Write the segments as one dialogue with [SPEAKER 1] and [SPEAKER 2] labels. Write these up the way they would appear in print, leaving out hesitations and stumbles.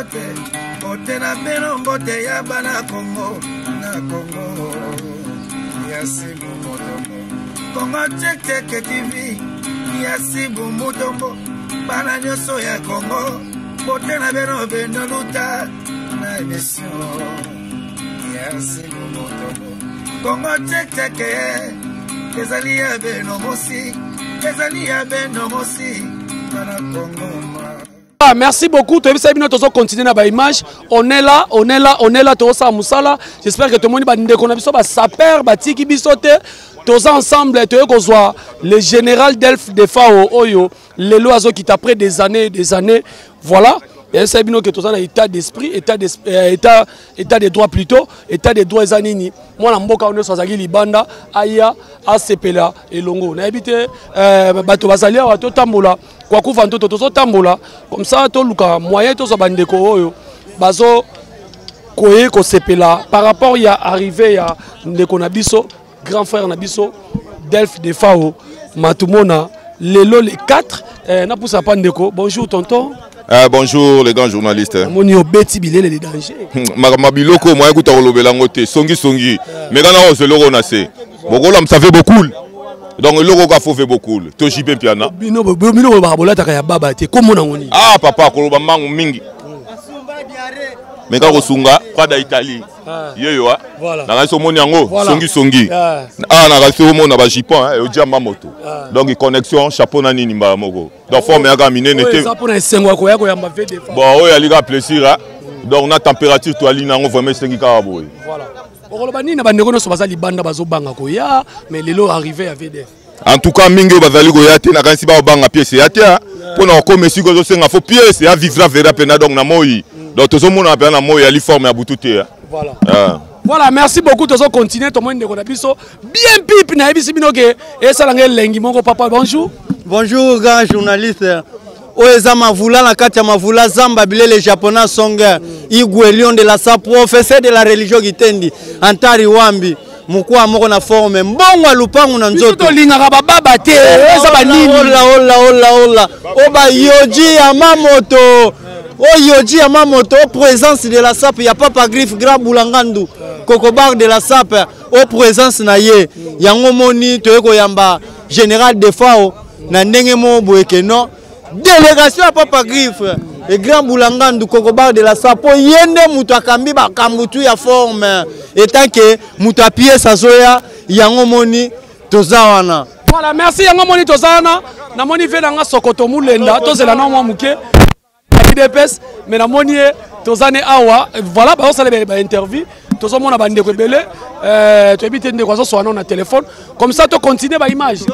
[SPEAKER 1] mbote mbote na beno mbote ya bana Congo na Congo yasibu motombo Congo Tchèque TV yasibu motombo bana nyoso ya Congo mbote na beno beno luta na émission yasibu motombo Congo Tchèque ezali ya beno mosi ezali ya beno mosi bana Congo.
[SPEAKER 2] Merci beaucoup. Tu as continuer à image. On est là, Tosa Moussala. J'espère que tout le monde va nous saper, batiki bisote. Tous ensemble, tu vois le général Delph de Fao Oyo, les lois qui après des années, voilà. Et c'est bien que tu as un état d'esprit, état de droit plutôt, état de droit zanini. Moi, je suis en train de Libanda, Aya, Asepela et Longo. On a habité Bato Basalia, Bato Tambola, Kwaku Vanto, Toto Tambola. Comme ça, tu as moyen de Bandeko, Bazo, Koye, Kosepela. Par rapport, il y a arrivé à Ndeko Nabiso, grand frère Nabiso, Delph de Fao, Matumona, Lelo, les 4. Napoussa Pandeko. Bonjour, tonton.
[SPEAKER 3] Bonjour les grands journalistes.
[SPEAKER 2] Moni obeti bilele les dangers.
[SPEAKER 3] Mabiloko moi écoute olobela ngote songi. Mais quand on se loro nase. Bokola ça fait beaucoup. Donc le loro ka faut fait beaucoup. To jibe piana.
[SPEAKER 2] Bino barabola ta ya baba te comment ngoni.
[SPEAKER 3] Ah papa koloba mangu mingi. Mais quand osunga pas d'Italie. Yeyo ah. Na raso moni yango songi. Ah na raso mona ba Japon e odiamba moto. Donc connexion chapeau na nini mba moko. Donc forme ya gamine nete. Bon o ya liga plaisir. Donc na température to ali nango vraiment sengi ka boy.
[SPEAKER 2] Voilà. Okolobani na bandeko no so bazali banda bazobanga ko ya mais lelo arrivé à VDF.
[SPEAKER 3] En tout cas mingi bazali ko ya te na kansi ba banga pièce ya te pour na ko messi ko zo senga fo pièce ya vivra vera pena donc na moi. Donc tout le monde a bien moi ali forme ya butute.
[SPEAKER 2] Voilà. Voilà, merci beaucoup. Tous continuer tout le monde de biso bien pipe na ebisi binoke et ça langé lengi moko papa bonjour.
[SPEAKER 4] Bonjour grand journaliste. Oeza Mavula la kati ya Mavula Zamba bilele japonais songa Igwe Lion de la sa professeur de la religion Gitendi Antari Wambi mukwa moko na forme mbongo lupangu na nzoto
[SPEAKER 2] lingaka baba te eza banini
[SPEAKER 4] hola oba yoji ya mamoto Yoji ya mamoto présence de la SAP ya Papa Griffe Grand Boulangandu Kokobar de la SAP au présence na ye yango moni toyeko yamba général de Fao na ndenge mo boekeno délégation à Papa Griffe et Grand Boulangandu Kokobar de la SAP yende mutu akambi ba kambutu ya forme etant que mutu apie sazoya yango moni tozawana.
[SPEAKER 2] Voilà, merci yango moni tozawana na moni fe nga Sokoto mulenda tozela na mwa muke mais la monnaie tozane awa voilà ba osala ba interview tozomona bande ko belé tu habite ndeko azo na téléphone comme ça tu continuer ba image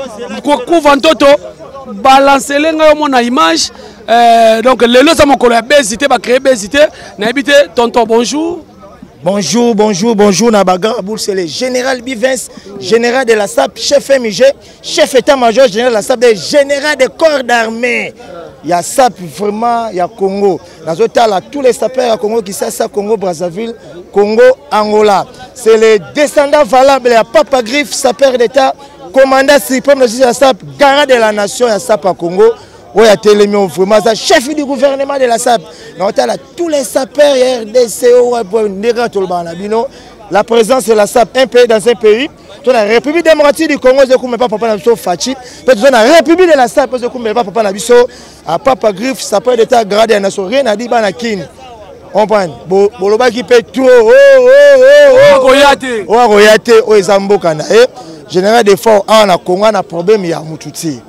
[SPEAKER 2] ko vantoto balancer lenga yo na image donc lelo ça mokolo ya bezité ba créer bezité na habite tonton bonjour.
[SPEAKER 1] Bonjour Nabaga c'est le général Bivens, général de la SAP, chef MIG, chef état-major général de la SAP, général des corps d'armée. Il y a SAP vraiment, il y a Congo. Dans ce cas-là, tous les sapeurs à Congo qui savent ça, Congo, Brazzaville, Congo, Angola. C'est les descendants valables, il y a Papa Griffe, sapeur d'État, commandant suprême de la SAP, garant de la nation, il y a SAP à Congo. Oui, il y a Télémion, vraiment, chef du gouvernement de la SAP. Dans tous les sapeurs, RDC, la présence de la SAP, un pays dans un pays. La République démocratique du Congo, c'est comme Papa Nabiso Fachi. La République de la SAP, c'est comme Papa Nabiso, à Papa Griffe, sapeur d'État, garant de la nation. Rien n'a dit Banakin. On prend. Boloba qui paye tout. Général de Fort, on a Congo, on a problème, il y a Moutouti.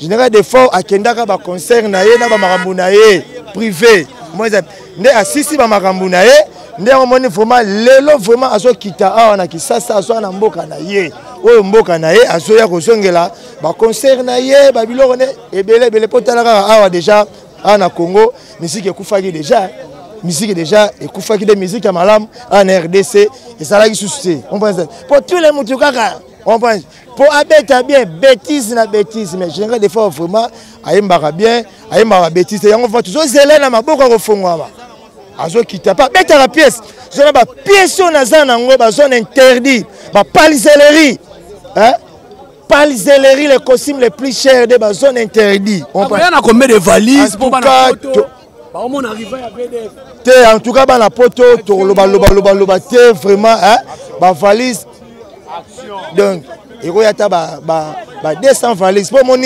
[SPEAKER 1] Général de Fort, à Kendaka, ba concert na ye, na ba marambu na ye, privé. Moi, ne assisi ba marambu na ye, ne omoni vraiment lelo vraiment azo kita awana kisasa azo na mboka na ye. Oyo mboka na ye azo ya kozongela ba concert na ye, ba biloko ne ebele potalaka awa déjà na Congo, musique ekufaki déjà. Musique déjà ekufaki de musique ya malam en RDC et ça la qui on pense pour tous les mutukaka on pense pour abeta bien bêtise na bêtise mais général des fois vraiment ayembaka bien ayembaka bêtise yango va toujours zela na maboko ko fongwa azo kita pas beta la pièce zona ba pièce na zana ngo ba zone interdit ba palisellerie hein palisellerie les costumes les plus chers de ba zone interdit on
[SPEAKER 2] pense. Il y a combien de valises pour on arrive à BDF.
[SPEAKER 1] En tout cas, dans la poto, loba vraiment, hein, valise. Donc, il y a 200 valises. Pour mon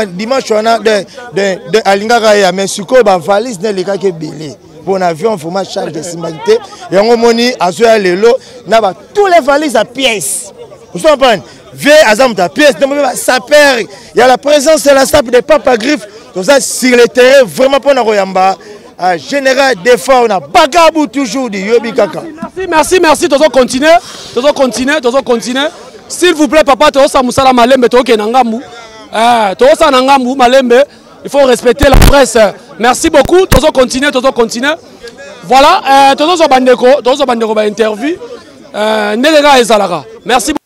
[SPEAKER 1] dimanche, on a de Alingara, mais sur quoi valise n'est les cas qui belé. Bon avion, vraiment charge de similité. Et on moni à ce lelo, n'a tous les valises à pièces. Vous comprenez? Vieux Azam ta pièce, ça perd. Il y a la présence de la SAP de Papa Griffe. Tout ça sur le terrain, vraiment pour Naroyamba. Général d'effort, on a bagabou toujours dit Yobi Kaka.
[SPEAKER 2] Merci. Tous continuer. S'il vous plaît, papa, tous Moussala Malembe, tous Kenangamou. Tous Nangamou, Malembe. Il faut respecter la presse. Merci beaucoup. Tous continuer. Voilà, tous Bandeko ba interview. Nelega Ezalara. Merci beaucoup.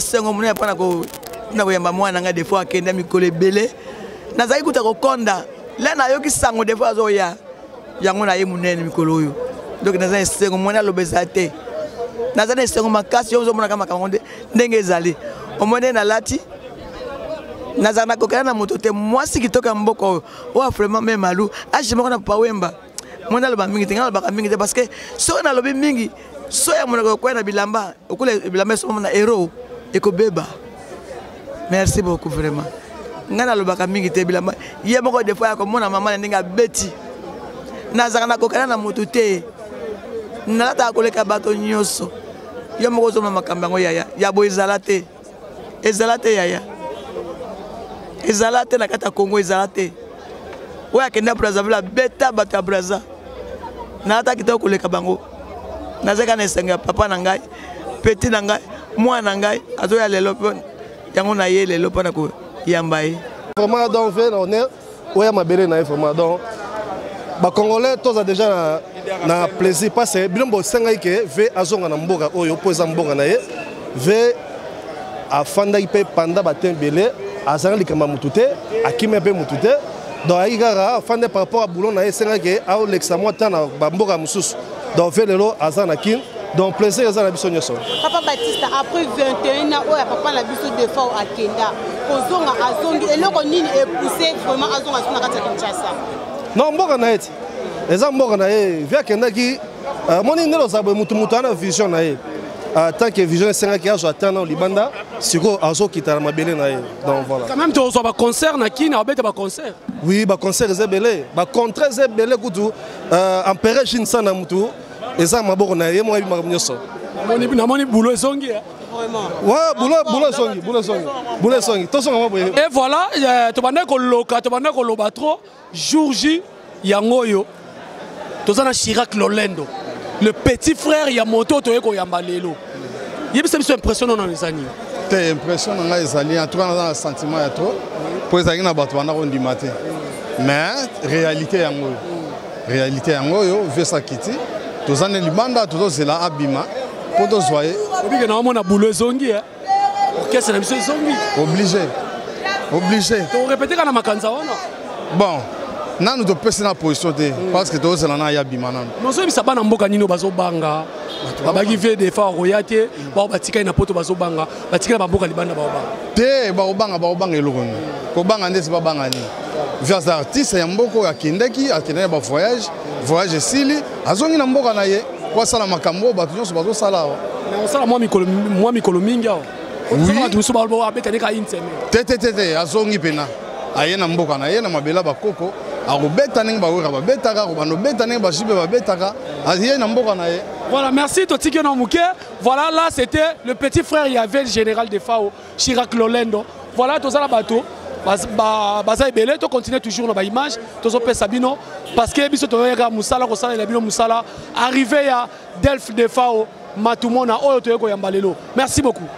[SPEAKER 5] Sengo mwana pana ko na koyamba mwana nga des fois akenda mikolo ebele nazali kuta kokonda le na yoki sango des fois azoya yango na ye munene mikolo oyo donc nazali sengo mwana lobeza te nazali sengo makasi yo mona kama kamonde ndenge ezali omone na lati nazali na kokana na moto te mwasi kitoka mboko o vraiment même malu aje moko na pawemba mwana loba mingi te ngala ba mingi te parce que so na lobi mingi so ya mona ko na bilamba okule bilamba so na hero Eko beba. Merci beaucoup vraiment. Ngana lobaka mingi te bilamba. Ye moko des fois ko mona mama ndinga beti. Nazaka na kokana na moto te. Nalata koleka bato nyoso. Ye moko zo mama kambango yaya. Ya bo ezalate. Ezalate yaya. Ezalate na kata Congo ezalate. Oya kenda Brazzaville beta bato Brazza. Nalata kitoko koleka bango. Nazaka na senga papa na ngai. Petit na ngai. Moi nangai azoya lelo yango na ye lelo pana ko yamba ye
[SPEAKER 6] vraiment donc fait honneur oya mabele na vraiment donc ba congolais tous a déjà na plaisir parce que bilombo senga ke ve azonga na mboka oyo poza mboka na ye ve afanda ipe panda batembele azanga likamba mutute akime pe mutute donc aigara afanda par rapport à boulon na ye senga ke au l'examoi tana ba mboka mususu donc ve lelo azana kin. Donc plaisir à la biso nyoso.
[SPEAKER 7] Papa Baptiste après 21 ans oya papa la biso de fort à Kenda. Kozonga azongi et loko nini est poussé vraiment azonga sona kata Kinshasa.
[SPEAKER 6] Non mboka na eti. Eza mboka na ye via Kenda ki moni ndelo zabwe mutu na vision na ye. Tant que vision senga ki azo atana au Libanda, siko azo kitana mabele na ye. Donc voilà.
[SPEAKER 2] Quand même tu as un concert na ki na obete ba concert.
[SPEAKER 6] Oui, ba concert zebele, ba contrat zebele kutu empereur Shinsa na mutu. Et ça m'a beaucoup naïe moi il m'a mis ça.
[SPEAKER 2] Namoni boulot songi
[SPEAKER 7] vraiment.
[SPEAKER 6] Ouais boulot songi. Tout ça moi.
[SPEAKER 2] Et voilà, tu bande ko loka, tu bande ko lobatro jour J yangoyo. Tozana Chirac Lolendo. Le petit frère Yamoto to eko yambalelo. Yebi c'est impressionnant dans les années.
[SPEAKER 8] C'est impressionnant dans les années, en tout cas dans le sentiment ya trop. Pour ça ina batu bana ko ndimate. Mais réalité yangoyo veut ça quitter. Tous les Libanda, tous les Abima, pour tous voyer. Obligé.
[SPEAKER 2] Tu répètes quand Makanza
[SPEAKER 8] bon, nous devons passer dans la position parce que tous les Abima.
[SPEAKER 2] Nous sommes pas dans Mboka Nino Bazobanga. Babaki fait des fois royauté, batika na poto bazobanga, batika na Mboka Libanda baba.
[SPEAKER 8] Te baobanga eloko. Ko banga ndesi babanga ni. Vers artiste ya mboko ya kindeki, akina ba voyage sili, azongi na mboka na ye, kwa sala makambo batu nyonso bazo sala.
[SPEAKER 2] Na sala moi mikolo mingi awo. Oui. Tu soba ba betane ka inteme.
[SPEAKER 8] Te azongi pena. Aye na mboka na ye na mabela bakoko, akobeta ninga bawera babetaka, kobano beta ninga bashibe babetaka, aye na mboka na ye.
[SPEAKER 2] Voilà, merci Totiki Namouké. Voilà, là c'était le petit frère, il y avait le général de FAO, Chirac Lolendo. Voilà, tous à bateau. Baza ebele to continue toujours dans l'image, tous au Sabino parce que biso to yega musala ko sala bino musala arrivé à Delphes de FAO matumona oyo to yeko yambalelo. Merci beaucoup.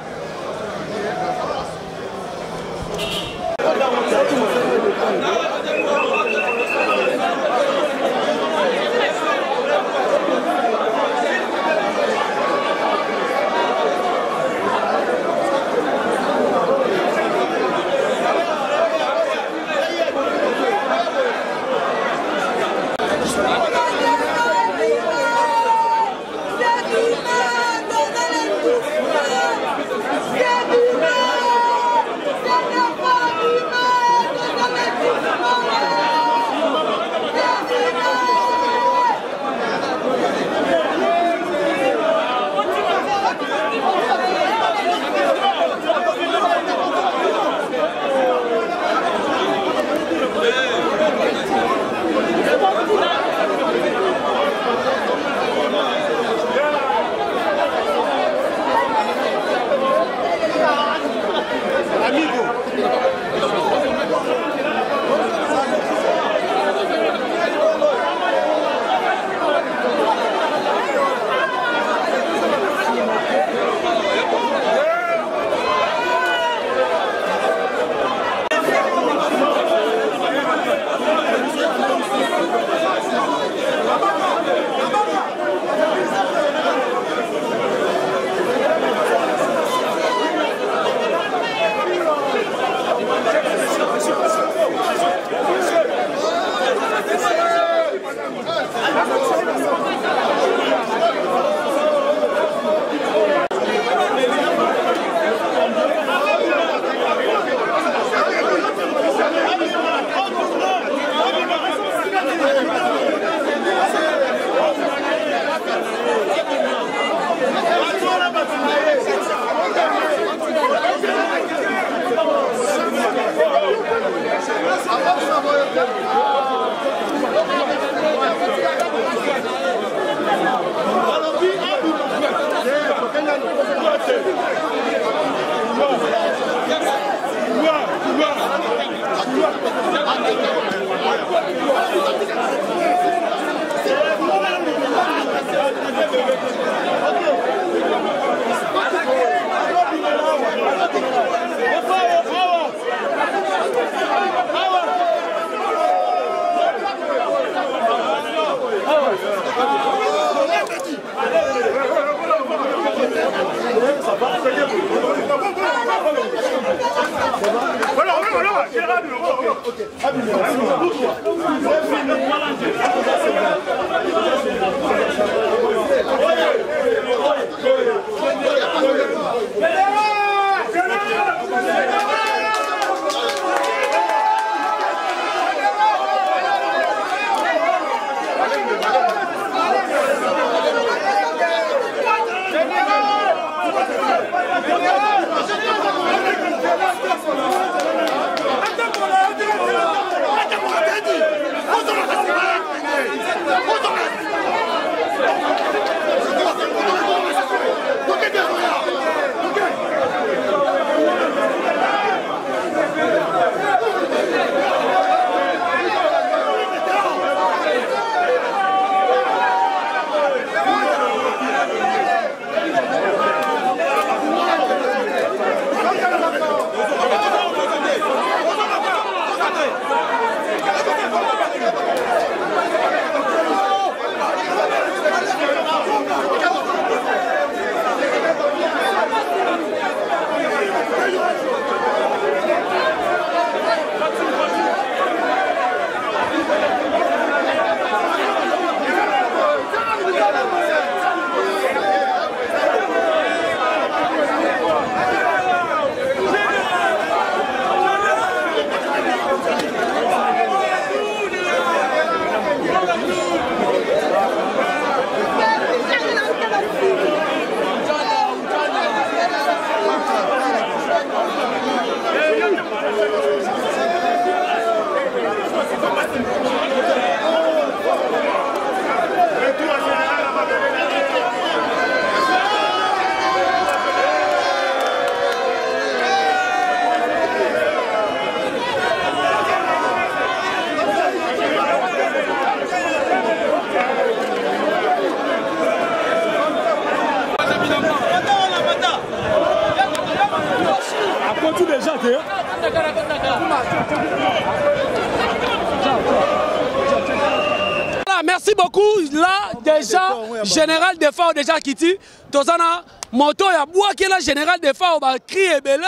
[SPEAKER 2] Merci beaucoup. Là, déjà, général Defao déjà quitté. Tozana, moto ya bois qui est là, général Defao, bah, cri et belé.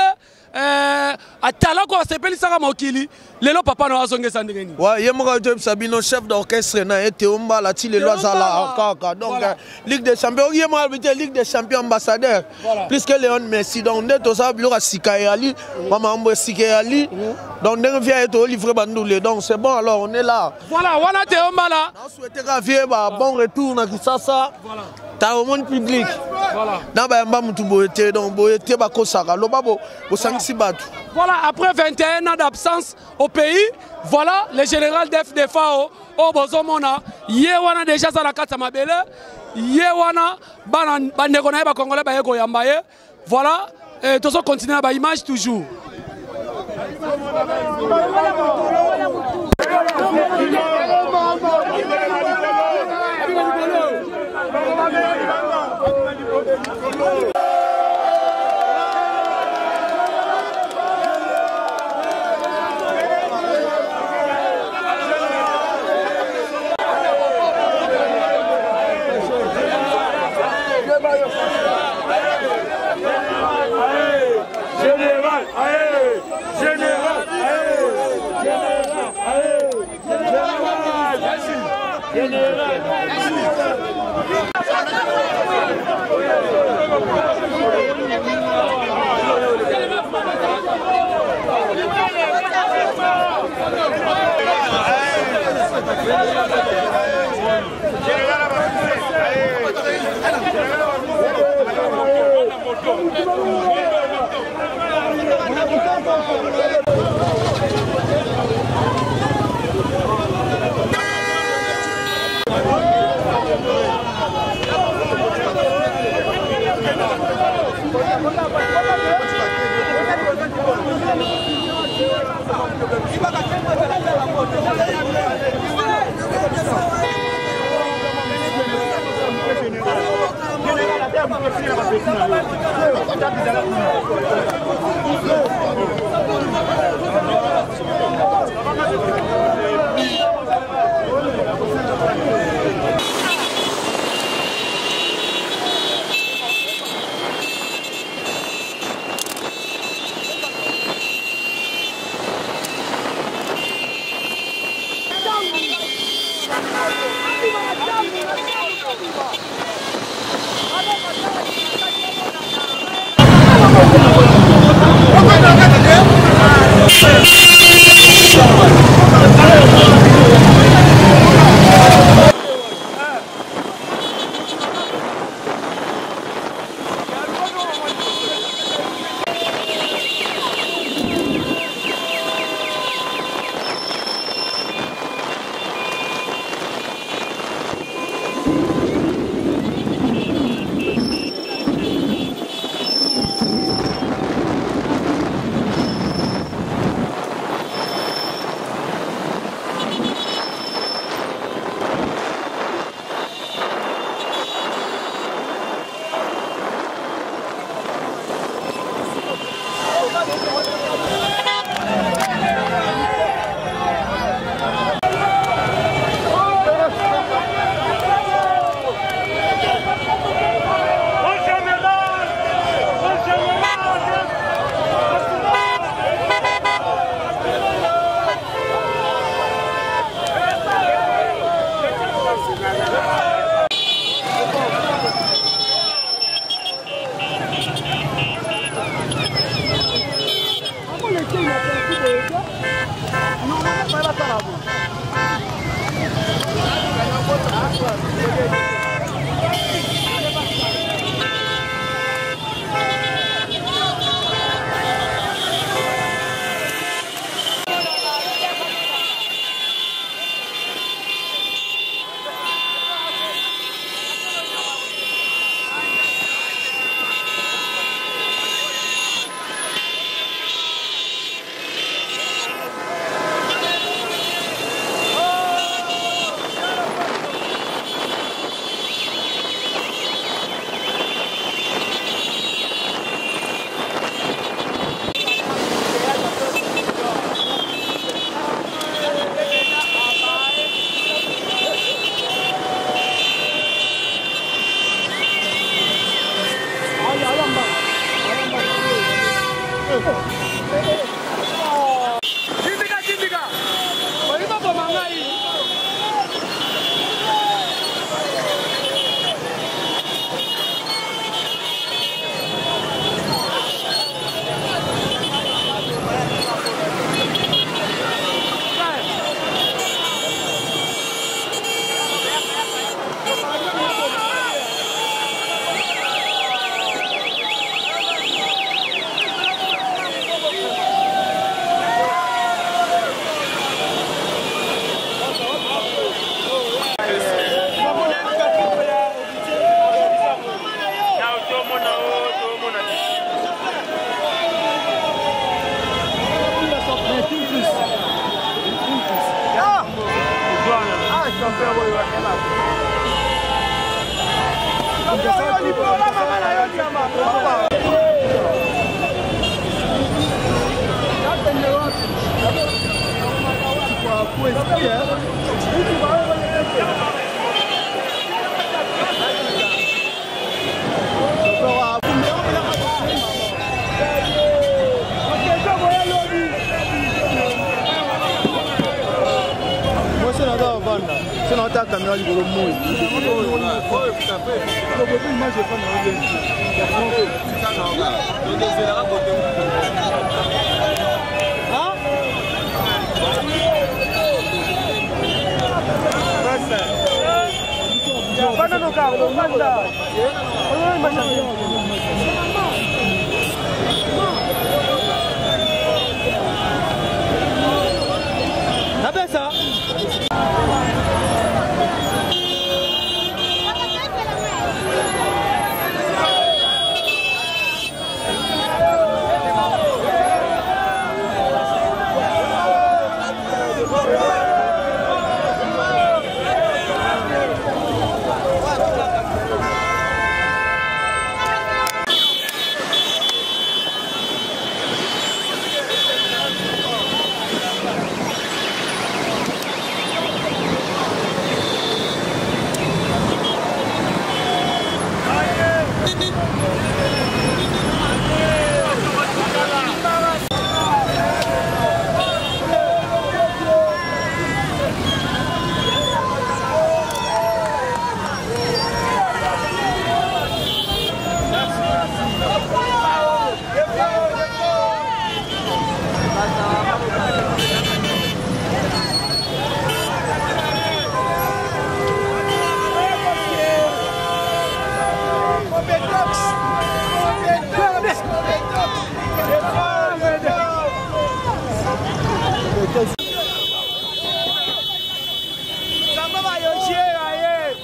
[SPEAKER 2] atala ko asepelisaka mokili lelo papa na azongesa ndenge nini
[SPEAKER 9] ouais ye moko Job Sabino chef d'orchestre na ete ombala ti lelo azala kaka donc Ligue des Champions ye moko habité Ligue des Champions ambassadeur plus que Léon Messi donc nde toza biloko sika yali mama ambo sika yali donc ndenge via eto livrer bandoule donc c'est bon alors on est là
[SPEAKER 2] voilà wana te ombala
[SPEAKER 9] on souhaite ka vie ba bon retour na Kisasa voilà ta au monde public voilà na ba mba mutu boyete donc boyete ba kosaka loba bo sangisi batu
[SPEAKER 2] voilà après 21 ans d'absence au pays voilà le général d'FDFAO au bozomona ye wana déjà ça la kata mabele ye wana bana bandeko na ba congolais ba yeko yamba ye voilà et tous continuer ba image toujours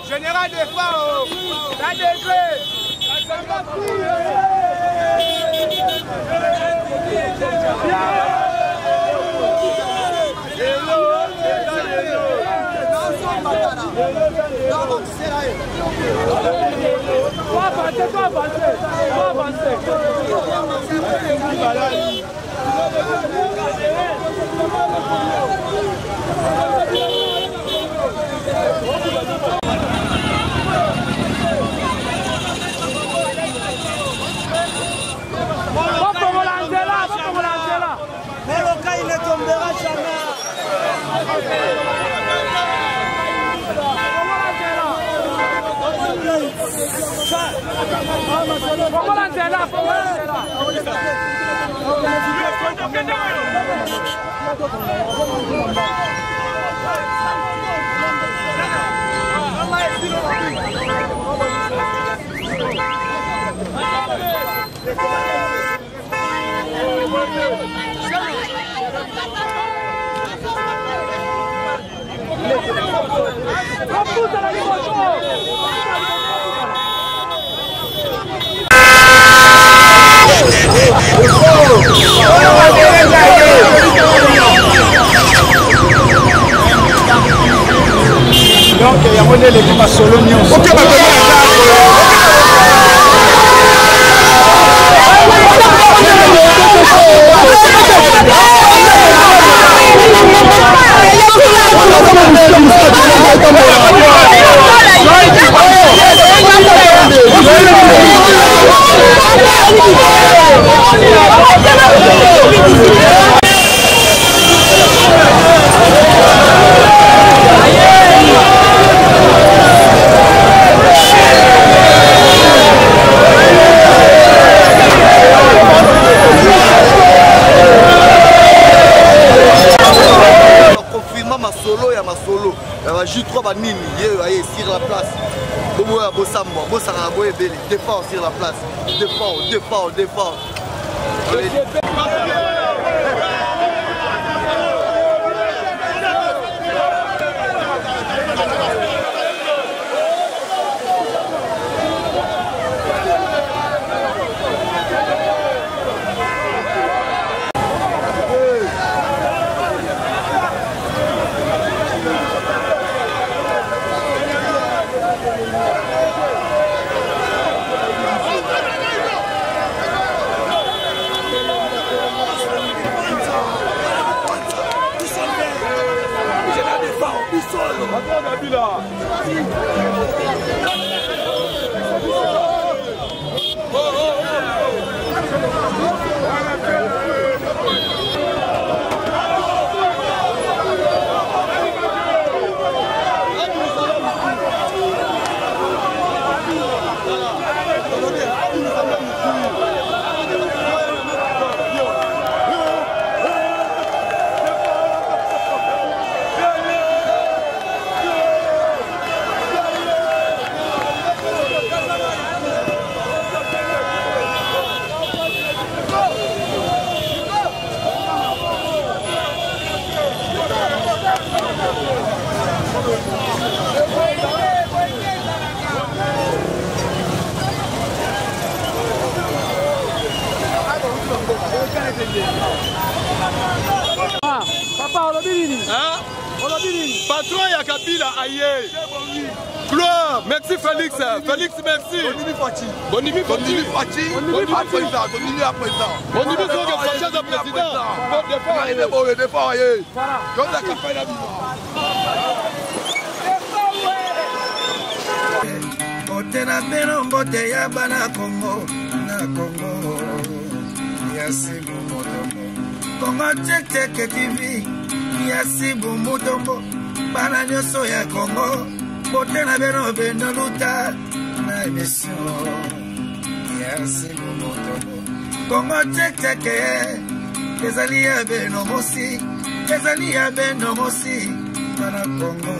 [SPEAKER 10] Général de Fao, la degré, Moloka, il ne tombera jamais. Donc il y a un modèle qui passe solo nyonso. J3 Banini, sur la place. Défend sur la place. Défend.
[SPEAKER 2] Papa, on a dit
[SPEAKER 11] patron ya Kabila aye. Gloire, merci Félix. Félix, merci. Bonimi Fati. Bonimi président. Bonimi c'est le prochain président. Bon départ aye. Comme la campagne la
[SPEAKER 12] Otena beno mbote ya bana Congo na Congo Yasibu Motombo Congo Teke TV Yasibu Motombo bana nyoso ya Congo Otena beno beno luta na émission Yasibu Motombo Congo Teke ezali ya beno mosi bana Congo